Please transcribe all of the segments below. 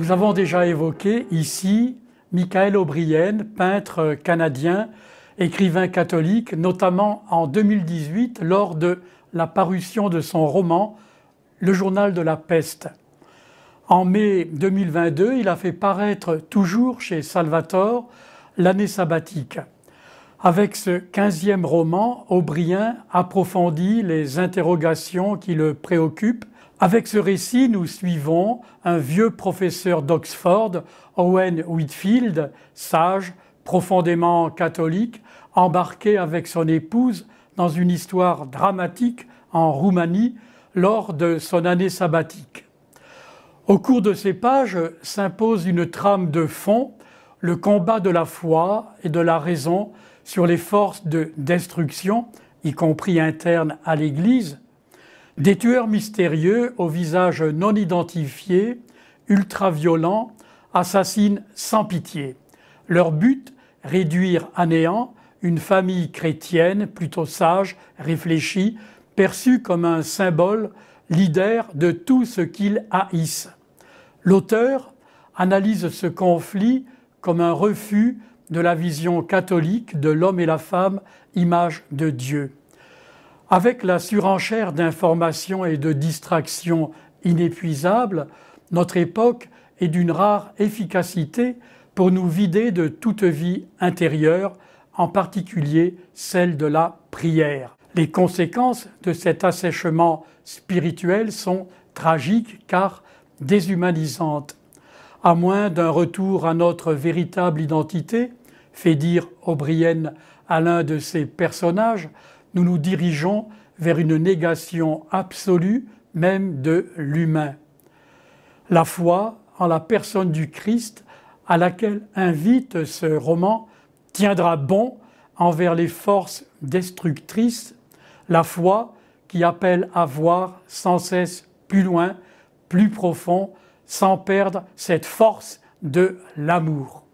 Nous avons déjà évoqué ici Michael O'Brien, peintre canadien, écrivain catholique, notamment en 2018 lors de la parution de son roman Le Journal de la peste. En mai 2022, il a fait paraître toujours chez Salvatore l'année sabbatique. Avec ce 15e roman, O'Brien approfondit les interrogations qui le préoccupent. Avec ce récit, nous suivons un vieux professeur d'Oxford, Owen Whitfield, sage, profondément catholique, embarqué avec son épouse dans une histoire dramatique en Roumanie lors de son année sabbatique. Au cours de ces pages s'impose une trame de fond, le combat de la foi et de la raison sur les forces de destruction, y compris internes à l'Église. Des tueurs mystérieux au visage non identifié, ultra-violents, assassinent sans pitié. Leur but, réduire à néant une famille chrétienne plutôt sage, réfléchie, perçue comme un symbole, leader de tout ce qu'ils haïssent. L'auteur analyse ce conflit comme un refus de la vision catholique de l'homme et la femme, image de Dieu. Avec la surenchère d'informations et de distractions inépuisables, notre époque est d'une rare efficacité pour nous vider de toute vie intérieure, en particulier celle de la prière. Les conséquences de cet assèchement spirituel sont tragiques car déshumanisantes. À moins d'un retour à notre véritable identité, fait dire O'Brien à l'un de ses personnages, nous nous dirigeons vers une négation absolue même de l'humain. La foi en la personne du Christ à laquelle invite ce roman tiendra bon envers les forces destructrices, la foi qui appelle à voir sans cesse plus loin, plus profond, sans perdre cette force de l'amour.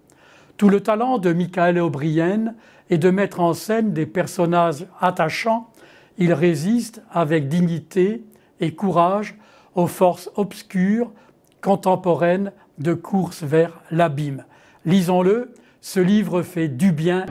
Tout le talent de Michael O'Brien est de mettre en scène des personnages attachants. Il résiste avec dignité et courage aux forces obscures, contemporaines de course vers l'abîme. Lisons-le, ce livre fait du bien.